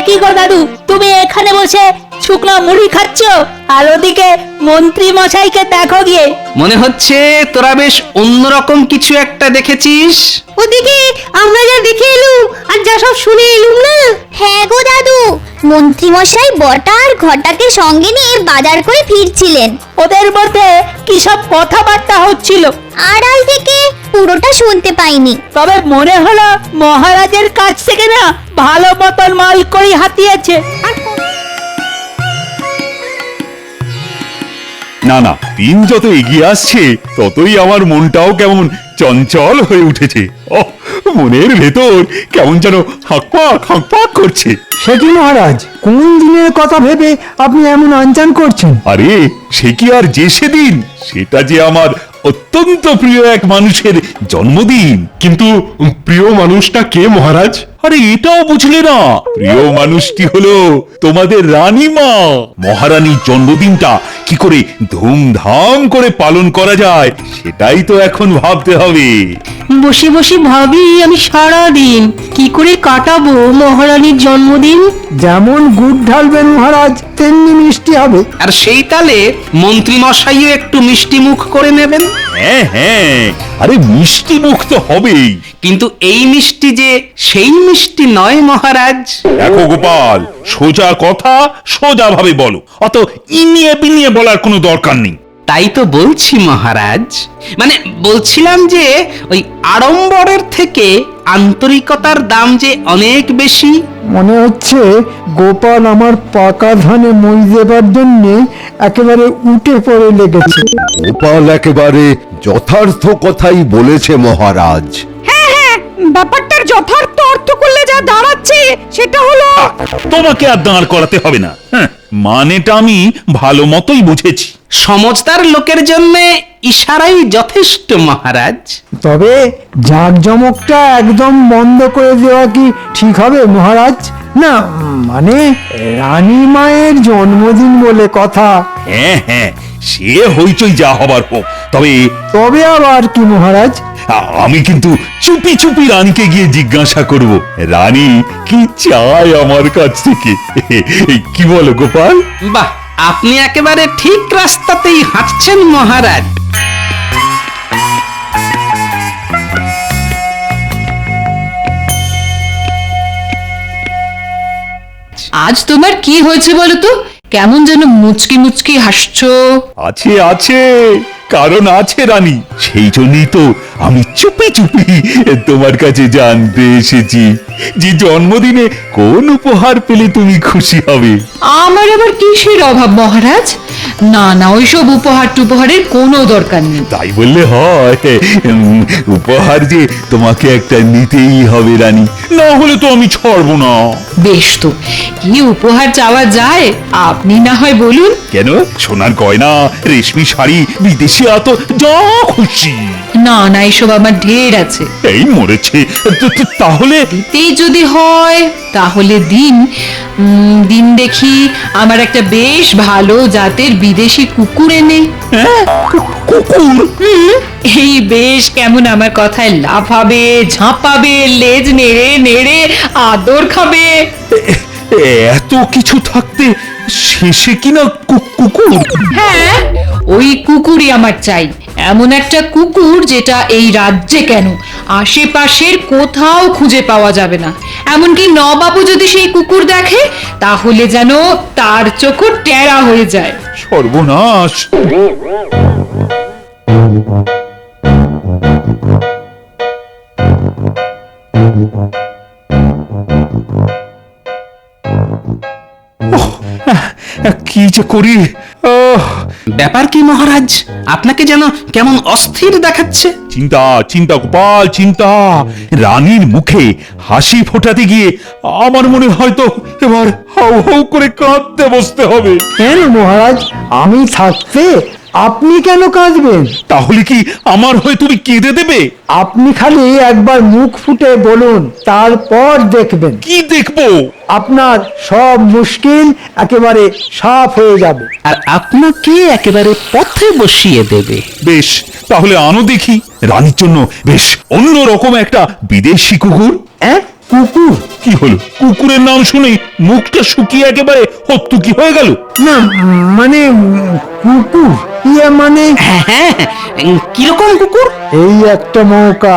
কি গো দাদু, তুমি এখানে বসে শুকনো মুড়ি খাচ্ছ আর ওদিকে মন্ত্রী মশাইকে দেখো গিয়ে। মনে হচ্ছে তোরা বেশ অন্যরকম কিছু একটা দেখেছিস। ওদিকে আমরা যা দেখে এলুম আর যা সব শুনে এলুম না। হ্যাঁ গো দাদু, মন্ত্রী মশাই বটা আর ঘটাকে সঙ্গে নিয়ে বাজার করে ফিরছিলেন। ওদের মধ্যে কি সব কথাবার্তা হচ্ছিল আড়াল থেকে পুরোটা শুনতে পাইনি। তবে মনে হলো মহারাজের কাছ থেকে না ভালো মতন মাল করি হাতিয়েছে। না না, দিন যত এগিয়ে আসছে ততই আমার মনটাও কেমন চঞ্চল হয়ে উঠেছে। মনের ভেতর কেমন যেন হাঁকপাক হাঁকপাক করছে। সে কি মহারাজ, কোন দিনের কথা ভেবে আপনি এমন আনচান করছেন? আরে সে কি আর যে সেদিন, সেটা যে আমার অত্যন্ত প্রিয় এক মানুষের জন্মদিন। কিন্তু প্রিয় মানুষটা কে মহারাজ? আরে এটাও বুঝলে না? প্রিয় মানুষটি হলো তোমাদের রানীমা। মহারানীর জন্মদিনটা কি করে ধুমধাম করে পালন করা যায় সেটাই তো এখন ভাবতে হবে। বসে বসে ভাবি আমি সারা দিন কি করে কাটাবো মহারানীর জন্মদিন। যেমন গুড় ঢালবেন মহারাজ, তেমনি মিষ্টি হবে। আর সেই তালে মন্ত্রী মশাইও একটু মিষ্টি মুখ করে নেবেন। হ্যাঁ হ্যাঁ, আরে মিষ্টি মুখ তো হবেই। কিন্তু এই মিষ্টি যে সেই মিষ্টি নয় মহারাজ। দেখো গোপাল, সোজা কথা সোজা ভাবে বলো, অত ইনিয়ে বিনিয়ে বলার কোনো দরকার নেই। তাই তো বলছি মহারাজ, মানে বলছিলাম যে ওই আড়ম্বরের থেকে আন্তরিকতার দাম যে অনেক বেশি। মনে হচ্ছে গোপাল আমার পাকা ধানে মই দেবার জন্য একেবারে উঠে পড়ে লেগেছে। গোপাল একেবারে যথার্থ কথাই বলেছে মহারাজ। ব্যাপারটার যথার্থ অর্থ করলে যা দাঁড়াচ্ছে সেটা হলো তোমাকে আর দাঁড় করাতে হবে না। হ্যাঁ, মানেটা আমি ভালো মতোই বুঝেছি। সমজদার লোকের জন্য ইশারাই যথেষ্ট মহারাজ। তবে জাঁকজমকটা একদম বন্ধ করে দেওয়া কি ঠিক হবে মহারাজ? না মানে রানী মায়ের জন্মদিন বলে কথা। হ্যাঁ হ্যাঁ, সে হইচই যা হবার হোক। তবে তবে আবার কি মহারাজ? আমি কিন্তু চুপি চুপি রানীকে গিয়ে জিজ্ঞাসা করব, রানী কি চায় আমার কাছ থেকে। কি বলো গোপাল? বাহ, আপনি একেবারে ঠিক রাস্তাতেই হাঁটছেন মহারাজ। আজ তোমার কি হয়েছে বলো তো? কেমন যেন মুচকি মুচকি হাসছো। আছে আছে, কারণ আছে রানী। সেই জন্যই তো আমি চুপি চুপি তোমার কাছে জানতে এসেছি যে জন্মদিনে কোন উপহার পেলে তুমি খুশি হবে। আমার আবার কিসের অভাব মহারাজ? না না, ওইসব উপহার টুপহারের কোনো দরকার নেই। তাই বললে হয়? উপহার যে তোমাকে একটা নিতেই হবে রানী, না হলে তো আমি ছাড়বো না। বেশ তো, কি উপহার চাওয়া যায় আপনি না হয় বলুন। কেন, সোনার গয়না, রেশমি শাড়ি, বিদেশি আতর, যা খুশি। না না, এসব আমার ঢের আছে। এই মরেছে। তাহলে এই যদি হয় তাহলে দিন দিন দেখি আমার একটা বেশ ভালো জাতের বিদেশি কুকুর এনে। কুকুর? এই বেশ কেমন আমার কথায় লাফাবে, ঝাঁপাবে, লেজ নেড়ে নেড়ে আদর খাবে। এত কিছু থাকতে শেষে কিনা কুকুর? হ্যাঁ, ওই কুকুরই আমার চাই। এমন একটা কুকুর যেটা এই রাজ্যে কেন আশেপাশের কোথাও খুঁজে পাওয়া যাবে না। এমনকি নবাবু যদি সেই কুকুর দেখে তাহলে যেন তার চোখও টেরা হয়ে যায়। সর্বনাশ! কি যে করি। ব্যাপার কি মহারাজ, আপনাকে যেন কেমন অস্থির দেখাচ্ছে। চিন্তা চিন্তা গোপাল, চিন্তা। রানীর মুখে হাসি ফোটাতে গিয়ে আমার মনে হয়তো এবার হাউ হাউ করে কাঁদতে বসতে হবে। কেন মহারাজ, আমি থাকতে আপনি কেন কাঁদবেন? তাহলে কি আমার হয়ে তুমি কেঁদে দেবে? আপনি খালি একবার মুখ ফুটে বলুন, তারপর দেখবেন। কি দেখবো? আপনার সব মুশকিল একেবারে সাফ হয়ে যাবে। আর আপনাকে একেবারে পথে বসিয়ে দেবে। বেশ, তাহলে আনো দেখি। রানীর জন্য বেশ অন্যরকম একটা বিদেশি কুকুর। কুকুর? কি হলো? কুকুরের নাম শুনে মুখটা শুকিয়ে একেবারে হত্যুকি হয়ে গেল। না মানে কুকুর মানে হ্যাঁ, কিরকম কুকুর? এই একটা মৌকা,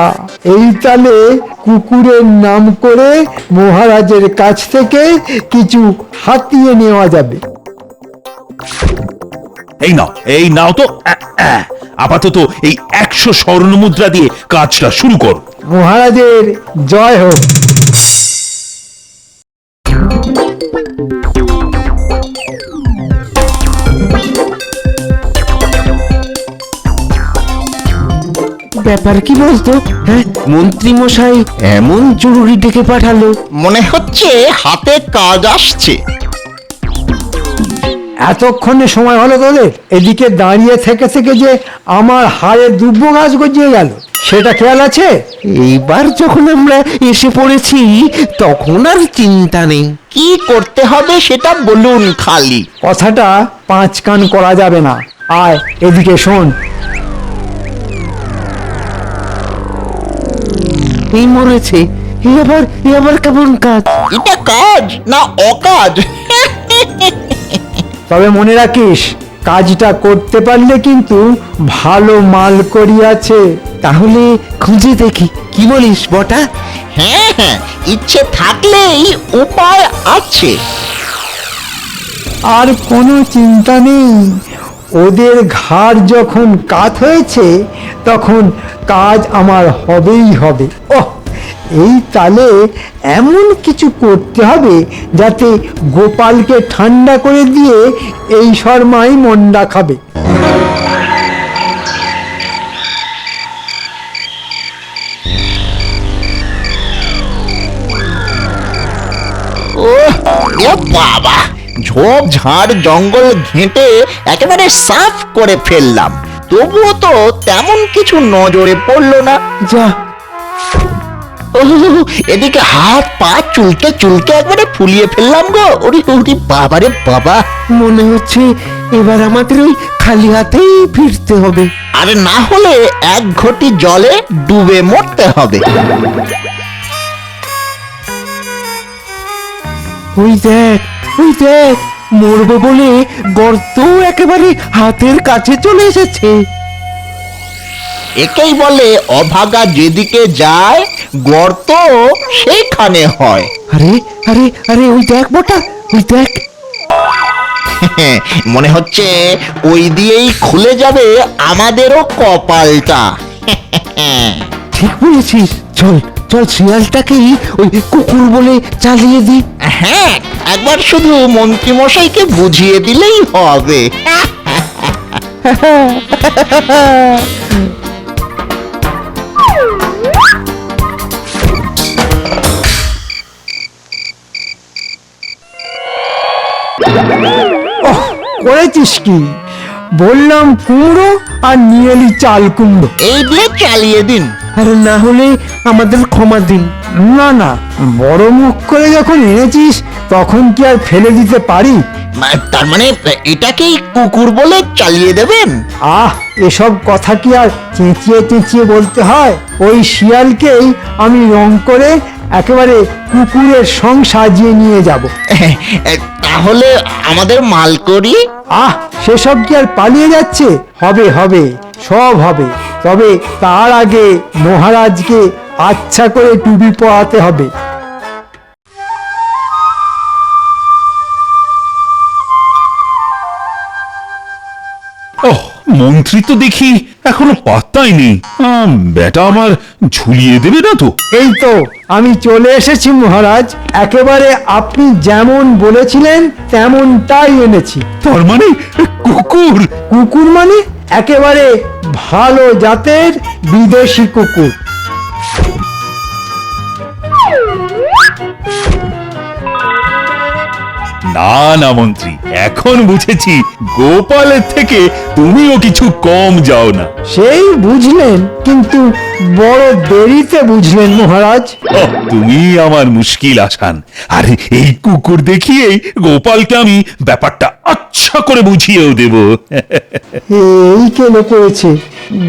এই তালে কুকুরের নাম করে মহারাজের কাছ থেকে কিছু হাতিয়ে নেওয়া যাবে। এই নাও তো। আপাতত এই 100 স্বর্ণ মুদ্রা দিয়ে কাজটা শুরু কর। মহারাজের জয় হোক। ব্যাপার কি বলতো? হ্যাঁ, মন্ত্রী মশাই এমন জরুরি ডেকে পাঠালো। মনে হচ্ছে হাতে কাজ আসছে। এতক্ষণে সময় হলো তোদের? এদিকে দাঁড়িয়ে থেকে থেকে যে আমার হাড়ে দুব্বো গাছ গজিয়ে গেল, সেটা খেয়াল আছে? এইবার যখন আমরা এসে পড়েছি তখন আর চিন্তা নেই। কি করতে হবে সেটা বলুন খালি। কথাটা 5 কান করা যাবে না। আয় এদিকে শোন। এই মরেছে, এ আবার কেমন কাজ? এটা কাজ না অকাজ? তবে মনে রাখিস, কাজটা করতে পারলে কিন্তু ভালো মাল করি আছে। তাহলে খুঁজে দেখি, কি বলিস বটা? হ্যাঁ হ্যাঁ, ইচ্ছে থাকলেই উপায় আছে। আর কোনো চিন্তা নেই, ওদের ঘাড় যখন কাত হয়েছে তখন কাজ আমার হবেই হবে। ওহ, এই তালে এমন কিছু করতে হবে যাতে গোপালকে ঠান্ডা করে দিয়ে এই শর্মাই মন্ডা খাবে। ও বাবা, ঝোপ ঝাড় জঙ্গল ঘেঁটে একেবারে সাফ করে ফেললাম, তবুও তো তেমন কিছু নজরে পড়লো না। যা, ও, এদিকে হাত পা চুলকে চুলকে একবারে ফুলিয়ে ফেললাম গো। ওরে ওরে বাবারে বাবা, মনে হচ্ছে এবার আমাদের ওই খালি হাতেই ফিরতে হবে। আর না হলে 1 ঘটি জলে ডুবে মরতে হবে। ওই দেখ, মরবো বলে গর্ত একেবারে হাতের কাছে চলে এসেছে। একেই বলে অভাগা যেদিকে যায় গর্ত সেখানে হয়। আরে ওই দেখ বটা, ওই দেখ। মনে হচ্ছে ওই দিয়েই খুলে যাবে আমাদেরও কপালটা। ঠিক বলেছিস, চল শিয়ালটাকেই ওই কুকুর বলে চালিয়ে দি। হ্যাঁ, একবার শুধু মন্ত্রী মশাইকে বুঝিয়ে দিলেই হবে। করেছিস কি? বললাম কুমড়ো আর নিয়ে এলি চাল কুমড়ো। এই দিয়ে চালিয়ে দিন। আর না হলে আমাদের ক্ষমা দিন। না, বড় মুখ করে যখন এনেছিস তখন কি আর ফেলে দিতে পারি? তার মানে এটাকেই কুকুর বলে চালিয়ে দেবেন? এসব কথা কি আর চেঁচিয়ে চেঁচিয়ে বলতে হয়? ওই শিয়ালকেই আমি রং করে একেবারে কুকুরের সং সাজিয়ে নিয়ে যাব। তাহলে আমাদের মাল করি? সেসব কি আর পালিয়ে যাচ্ছে? হবে, সব হবে। তবে তার আগে মহারাজকে আচ্ছা করে টুপি পরাতে হবে। ওহ, মন্ত্রী তো দেখি এখনো পাত্তাই নেই। বেটা আমার ঝুলিয়ে দেবে না তো? এই তো আমি চলে এসেছি মহারাজ। একেবারে আপনি যেমন বলেছিলেন তেমনটাই এনেছি। তার মানে কুকুর মানে একেবারে ভালো জাতের বিদেশি কুকুর। না মন্ত্রী, এখন বুঝেছি গোপালের থেকে তুমিও কিছু কম যাও না। সেই বুঝলেন, কিন্তু বড় দেরিতে বুঝলেন মহারাজ। তুমি আমার মুশকিল আসান। আর এই কুকুর দেখিয়েই গোপালকে আমি ব্যাপারটা আচ্ছা করে বুঝিয়েও দেব। এই কেন করেছে?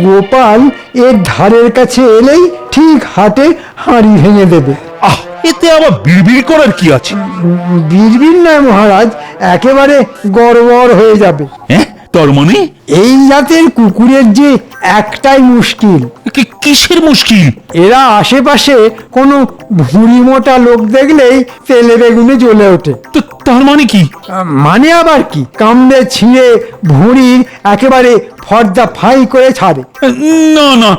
গোপাল এর ধারের কাছে এলেই ঠিক হাটে হাঁড়ি ভেঙে দেবে। এতে আবার বিড়বিড় করার কি আছে? বিড়বিড় নয় মহারাজ, একেবারে গড়বড় হয়ে যাবে। হ্যাঁ, তার মানে এই জাতের কুকুরের যে একটাই মুশকিল, কিসের মুশকিল? এরা আশেপাশে কোনো ভুঁড়ি মোটা লোক দেখলেই তেলে বেগুনে জ্বলে ওঠে। তার মানে কি? মানে আবার কি, কামড়ে ছিঁড়ে ভুঁড়ির একেবারে ফর্দা ফাই করে ছাড়ে। না না,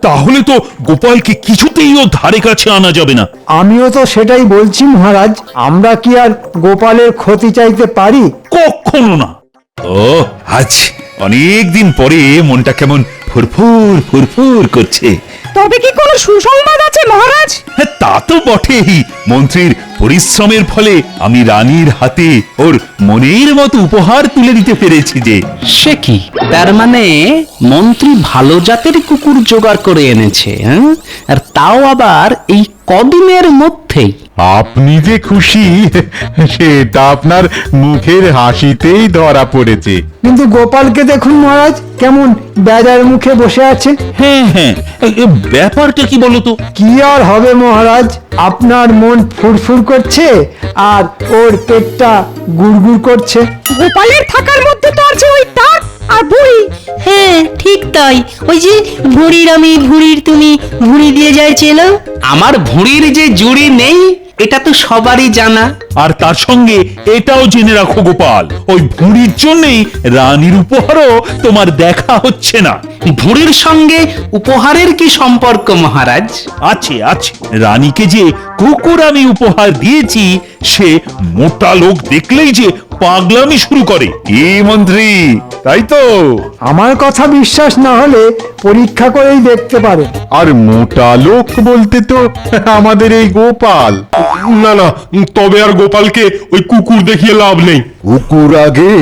তাহলে তো গোপালকে কিছুতেই ও ধারে কাছে আনা যাবে না। আমিও তো সেটাই বলছি মহারাজ, আমরা কি আর গোপালের ক্ষতি চাইতে পারি? কখনো না। ও আজ অনেক দিন পরে মনটা কেমন ফুরফুর ফুরফুর করছে। তবে কি কোনো সুসংবাদ আছে মহারাজ? হ্যাঁ, তা তো বটেই। মন্ত্রীর পরিশ্রমের ফলে আমি রানীর হাতে ওর মনের মতো উপহার তুলে দিতে পেরেছি। যে সে কি, তার মানে মন্ত্রী ভালো জাতের কুকুর জোগাড় করে এনেছে, হ্যাঁ? আর তাও আবার এই কদিনের মধ্যেই। আপনি যে খুশি সেটা আপনার মুখের হাসিতেই ধরা পড়েছে। কিন্তু গোপালকে দেখুন মহারাজ, কেমন বেজার মুখে বসে আছে। হ্যাঁ হ্যাঁ, ব্যাপারটা কি বলতো? কি আর হবে মহারাজ, আপনার মন ফুরফুর করছে আর ওর পেটটা গুড়গুড় করছে। গোপালের থাকার মধ্যে তো আছে ওই টাক আর বুড়ি। হ্যাঁ ঠিক তাই, ওই যে ভুঁড়ির আমি ভুঁড়ির তুমি ভুঁড়ি দিয়ে যায় চেলো। আমার ভুঁড়ির যে জুড়ি নেই এটা তো সবারই জানা। আর তার সঙ্গে এটাও জেনে রাখো গোপাল, ওই ভুঁড়ির জন্যই রানীর উপহারও তোমার দেখা হচ্ছে না। ভুঁড়ির সঙ্গে উপহারের কি সম্পর্ক মহারাজ? আছে আছে, রানীকে যে কুকুর আমি উপহার দিয়েছি সে মোটা লোক দেখলেই যে পাগলামি শুরু করে। কি মন্ত্রী, তাই তো? আমার কথা বিশ্বাস না হলে পরীক্ষা করেই দেখতে পারে। আর মোটা লোক বলতে তো আমাদের এই গোপাল। না না, তবে আর গোপালকে ওই কুকুর দেখিয়ে লাভ নেই। কুকুর আগে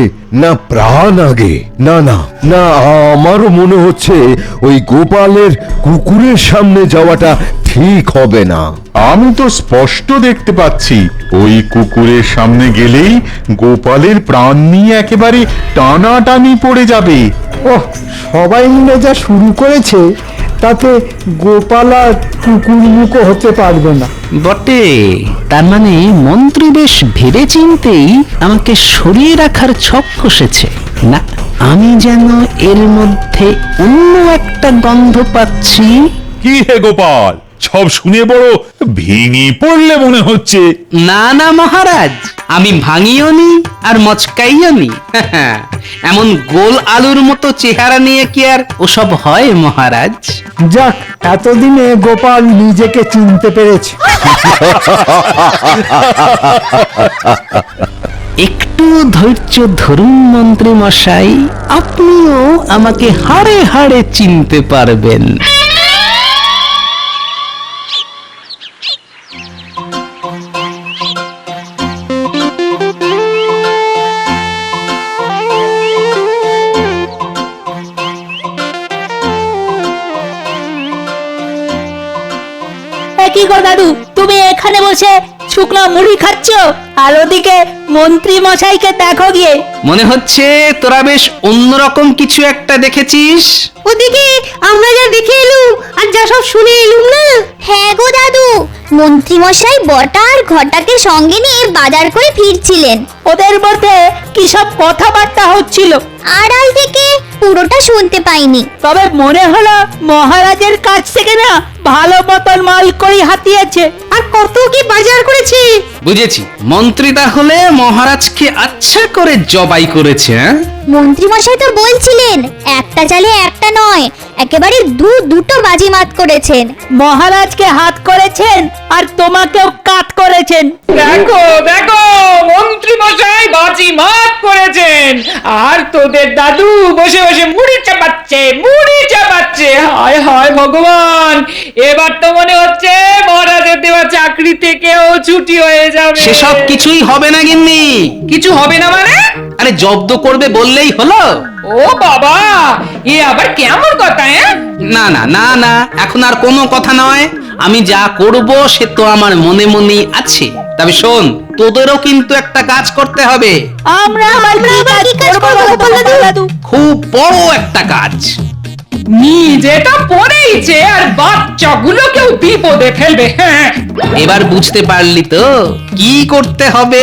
না প্রাণ আগে? না না না, আমারও মনে হচ্ছে ওই গোপালের কুকুরের সামনে যাওয়াটা ঠিক হবে না। আমি তো স্পষ্ট দেখতে পাচ্ছি ওই কুকুরের সামনে গেলেই গোপালের প্রাণ নিয়ে একেবারে টানাটানি পড়ে যাবে। ওহ, সবাই মিলে যা শুরু করেছে তাতে গোপাল আর কুকুর মুখো হতে পারবে না। বটে, তার মানে মন্ত্রী বেশ ভেবে চিন্তেই আমাকে সরিয়ে রাখার ছক কষেছে। না, আমি যেন এর মধ্যে অন্য একটা গন্ধ পাচ্ছি। কি হে গোপাল, সব শুনে বড় ভেঙে পড়লে মনে হচ্ছে। না না মহারাজ, আমি ভাঙিও নি আর মচকাইও নি। এমন গোল আলুর মতো চেহারা নিয়ে কি আর ওসব হয় মহারাজ? যাক, এতদিনে গোপাল নিজেকে চিনতে পেরেছে। একটু ধৈর্য ধরুন মন্ত্রী মশাই, আপনিও আমাকে হাড়ে হাড়ে চিনতে পারবেন। কি গো দাদু, তুমি এখানে বসে শুকনো মুড়ি খাচ্ছ আর ওদিকে মন্ত্রী মশাইকে দেখো গিয়ে। মনে হচ্ছে তোরা বেশ অন্যরকম কিছু একটা দেখেছিস। ওদিকে আমরা যা দেখে এলুম আর যা সব শুনে এলুম না। হ্যাঁ গো দাদু, মন্ত্রী মশাই বটা আর ঘটাকে সঙ্গে নিয়ে বাজার করে ফিরছিলেন। ওদের মধ্যে কি সব কথাবার্তা হচ্ছিল আড়াল থেকে পুরোটা শুনতে পাইনি। তবে মনে হলো মহারাজের কাছ থেকে না ভালো মতন মাল করি হাতিয়েছে। আর কত কি বাজার করেছে। বুঝেছি, মন্ত্রী তাহলে মহারাজকে আচ্ছা করে জবাই করেছে। মন্ত্রী মশাই তো বলছিলেন একটা চালে একটা নয়, একেবারে দুটো বাজিমাত করেছেন। মহারাজকে হাত করেছেন আর তোমাকেও কাট করেছেন। দেখো দেখো, মন্ত্রী মশাই বাজি মাত করেছেন আর তোদের দাদু বসে বসে মুড়ি চাপাচ্ছে মুড়ি চাপাচ্ছে। হায় হায় ভগবান, এবার তো মনে হচ্ছে মহারাজের দেওয়া চাকরি থেকেও ছুটি হয়ে যাবে। সেসব কিছুই হবে না গিন্নি। কিছু হবে না মানে? আরে জব্দ করবে বললেই হলো। ও বাবা, এ আবার কেমন কথা? না না না না, এখন আর কোনো কথা নয়। আমি যা করব সে তো আমার মনে মনেই আছে। তবে শোন, তোদেরও কিন্তু একটা কাজ করতে হবে। আমরা আবার কি কাজ করব দাদু? খুব বড় একটা কাজ। নিজেটা পড়েইছে আর বাচ্চাগুলোকেও বিপদে ফেলবে। হ্যাঁ, এবার বুঝতে পারলি তো কি করতে হবে?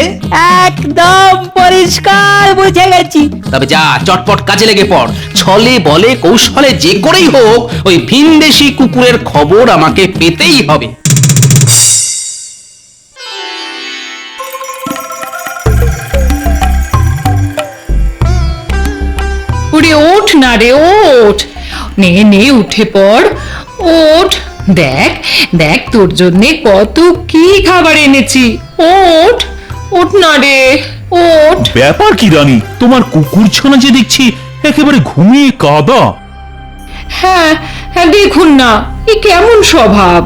একদম পরিষ্কার বুঝে গেছি। তবে যা, চটপট কাজে লেগে পড়। ছলে বলে কৌশলে যে করেই হোক ওই ভিনদেশি কুকুরের খবর আমাকে পেতেই হবে। ওরে ওঠ না রে, ওঠ, নে নে উঠে পড়, ওঠ। দেখ দেখ তোর জন্যে কত কি খাবার এনেছি। ওঠ, ওঠ না রে, ওঠ। ব্যাপার কি রানী, তোমার কুকুর ছানা যে দেখছি একেবারে ঘুমিয়ে কাদা। হ্যাঁ হ্যাঁ, দেখুন না এ কেমন স্বভাব।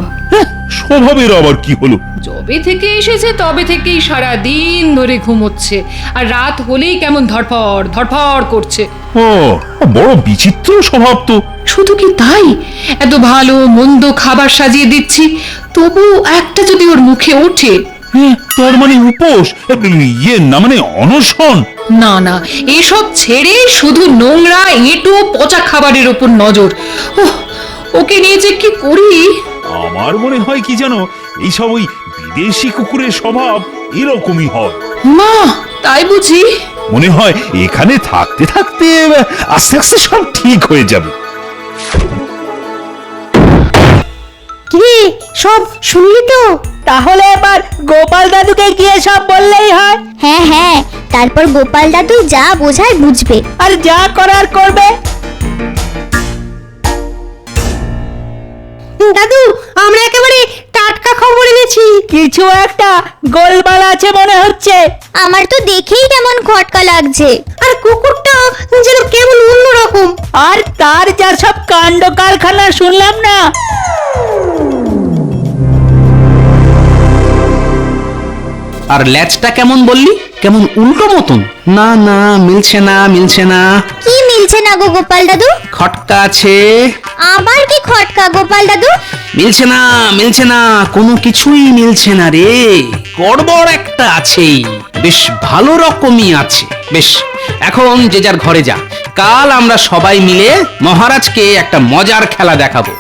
স্বভাবের আবার কি হলো? যবে থেকে এসেছে তবে থেকেই সারা দিন ধরে ঘুমোচ্ছে, আর রাত হলেই কেমন ধরফর ধরফর করছে। ও, বড় বিচিত্র স্বভাব তো। শুধু কি তাই, এত ভালো মন্দ খাবার সাজিয়ে দিচ্ছি, তবু একটা যদি ওর মুখে ওঠে। হ্যাঁ, তার মানে উপোস, ইয়ে না মানে অনশন। না না, এসব ছেড়ে শুধু নোংরা এঁটো পচা খাবারের উপর নজর। ওহ, ওকে নিয়ে যে কি করি। আমার মনে হয় কি জানো, এইসব ওই বিদেশি কুকুরের স্বভাব এরকমই হয়। মা, তাই বুঝি? মনে হয় এখানে থাকতে থাকতে আস্তে আস্তে সব ঠিক হয়ে যাবে। কি সব শুনলি তো? তাহলে এবার গোপাল দাদুকে গিয়ে সব বললেই হয়। হ্যাঁ হ্যাঁ, তারপর গোপাল দাদু যা বোঝার বুঝবে। আর যা করার করবে। দাদু, আমরা একেবারে টাটকা খবর এনেছি। কিছু একটা গোলমাল আছে মনে হচ্ছে। আমার তো দেখেই কেমন খটকা লাগছে। আর কুকুরটা যেন কেমন অন্যরকম। আর তার যা সব কাণ্ড কারখানা শুনলাম না। আর ল্যাচটা কেমন বললি? কেমন উল্টো মতন? না না, মিলছে না, মিলছে না। কি মিলছে না গো গোপাল দাদু? খটকা আছে। আবার কি খটকা গোপাল দাদু? মিলছে না, মিলছে না, কোনো কিছুই মিলছে না রে। গড়বড় একটা আছেই, বেশ ভালো রকমই আছে। বেশ, এখন যে যার ঘরে যা। কাল আমরা সবাই মিলে মহারাজকে একটা মজার খেলা দেখাবো।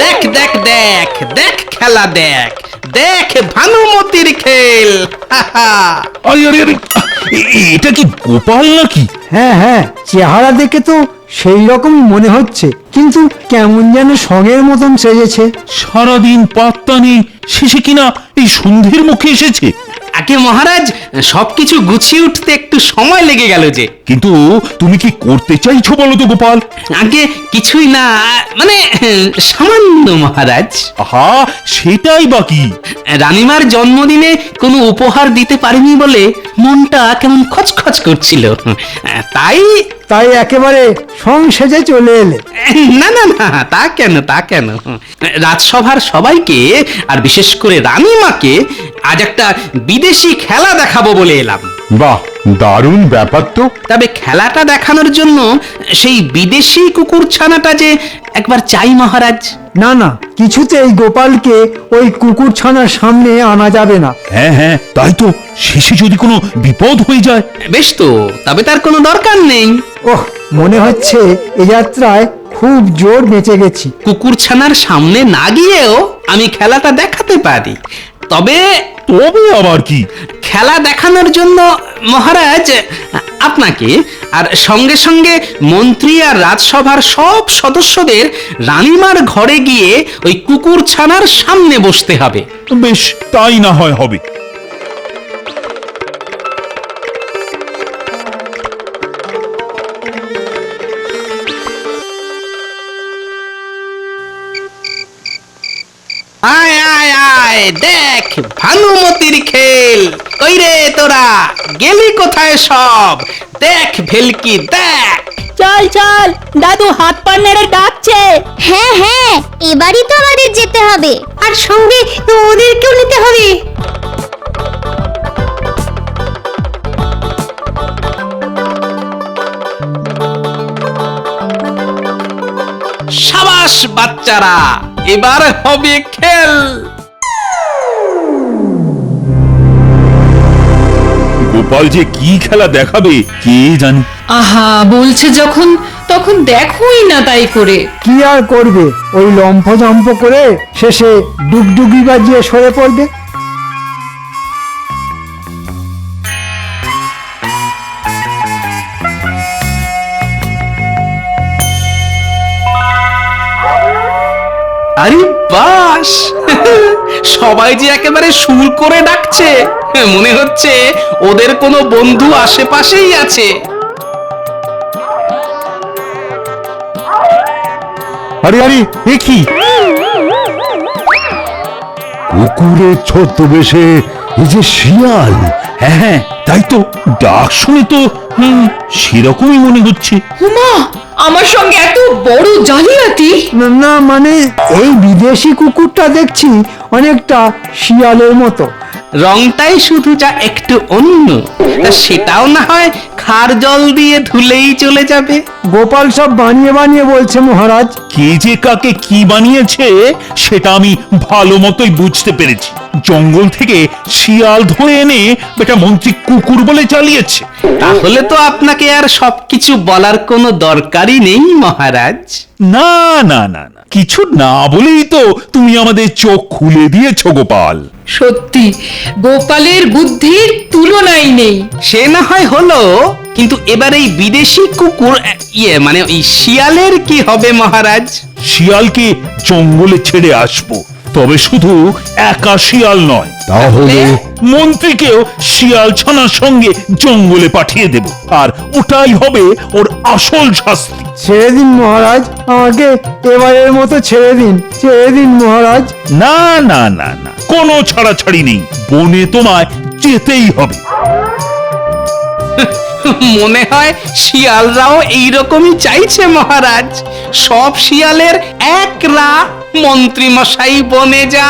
দেখ দেখ দেখ দেখ খেলা, দেখ দেখ ভানুমতির খেল। আরে আরে আরে, এটা কি গোপাল নাকি? হ্যাঁ হ্যাঁ, চেহারা দেখে তো সেই রকমই মনে হচ্ছে, কিন্তু কেমন যেন সঙ্গের মতন সেজেছে। সারাদিন পাত্তা নেই, শেষে কিনা এই সন্ধ্যের মুখে এসেছে। আগে মহারাজ, সবকিছু গুছিয়ে উঠতে একটু সময় লেগে গেল যে। কিন্তু তুমি কি করতে চাইছো বলো তো গোপাল? আগে কিছুই না, মানে সামান্য মহারাজ। আহা, সেটাই বাকি। রানীমার জন্মদিনে কোনো উপহার দিতে পারিনি বলে মনটা কেমন খচখচ করছিল, তাই। তাই একেবারে সং সেজে চলে এলে? না না না, তা কেন, তা কেন। রাজসভার সবাইকে আর বিশেষ করে রানীমাকে আজ একটা বিদেশি খেলা দেখাবো বলে এলাম। বাহ, দারুণ ব্যাপার তো। তবে খেলাটা দেখানোর জন্য সেই বিদেশি কুকুর ছানাটা যে একবার চাই মহারাজ। না না, কিছুতেই গোপালকে ওই কুকুর ছানার সামনে আনা যাবে না। হ্যাঁ হ্যাঁ, তাই তো। শেষে যদি কোনো বিপদ হয়ে যায়। বেশ তো, তবে তার কোনো দরকার নেই। ওহ, মনে হচ্ছে এ যাত্রায় খুব জোর বেঁচে গেছি। কুকুর ছানার সামনে না গিয়েও আমি খেলাটা দেখাতে পারি। তবে তবে আবার কি? খেলা দেখানোর জন্য মহারাজ আপনাকে আর সঙ্গে সঙ্গে মন্ত্রী আর রাজসভার সব সদস্যদের রানীমার ঘরে গিয়ে ওই কুকুর ছানার সামনে বসতে হবে। বেশ, তাই না হয় হবে। আয় আয় আয়, দেখ ভানুমতির খেল। কই রে তোরা, গেলি কোথায় সব? দেখ ভেলকি, দেখ। চল চল, দাদু হাত পা নেড়ে ডাকছে। হ্যাঁ হ্যাঁ, এবারই তো আমাদের যেতে হবে। আর সঙ্গে ওদেরকেও নিতে হবে। বাচ্চারা, এবার হবে খেল। গোপাল যে কি খেলা দেখাবে কে জানে। আহা, বলছে যখন তখন দেখোই না তাই করে। কি আর করবে, ওই লম্ফজম্প করে শেষে ডুগডুগি বাজিয়ে সরে পড়বে। আরে বাস, সবাই যে একেবারে সুর করে ডাকছে, মনে হচ্ছে ওদের কোনো বন্ধু আশেপাশেই আছে। আরে আরে এ কি? কুকুরের ছদ্মবেশে এই যে শিয়াল। হ্যাঁ হ্যাঁ, তাই তো, ডাক শুনে তো সেরকমই মনে হচ্ছে। হুমা, আমার সঙ্গে এত বড় জালিয়াতি! না মানে এই বিদেশি কুকুরটা দেখছি অনেকটা শিয়ালের মতো। রংটাই শুধু যা একটু অন্য, তা সেটাও না হয় খার জল দিয়ে ধুলেই চলে যাবে। গোপাল সব বানিয়ে বানিয়ে বলছে মহারাজ। কে যে কাকে কি বানিয়েছে সেটা আমি ভালো মতোই বুঝতে পেরেছি। জঙ্গল থেকে শিয়াল ধরে এনে বেটা মন্ত্রী কুকুর বলে চালিয়েছে। তাহলে তো আপনাকে আর সবকিছু বলার কোনো দরকারই নেই মহারাজ। না না না না, কিছু না বলেই তো তুমি আমাদের চোখ খুলে দিয়েছো গোপাল। সত্যি, গোপালের বুদ্ধির তুলনাই নেই। সে না হয় হলো, কিন্তু এবার এই বিদেশি কুকুর মানে ওই শিয়ালের কি হবে মহারাজ? শিয়ালকে জঙ্গলে ছেড়ে আসবো, তবে শুধু একা শিয়াল নয়, তাহলে মন্ত্রীকেও শিয়াল ছানার সঙ্গে জঙ্গলে পাঠিয়ে দেব, আর ওটাই হবে ওর আসল শাস্তি। ছেড়ে দিন মহারাজ, আমাকে এবারের মতো ছেড়ে দিন, ছেড়ে দিন মহারাজ। না না না না, কোনো ছাড়াছাড়ি নেই, বনে তোমায় যেতেই হবে। মনে হয় শিয়ালরাও এইরকমই চাইছে মহারাজ। সব শিয়ালের এক রা, মন্ত্রী মশাই বনে যা।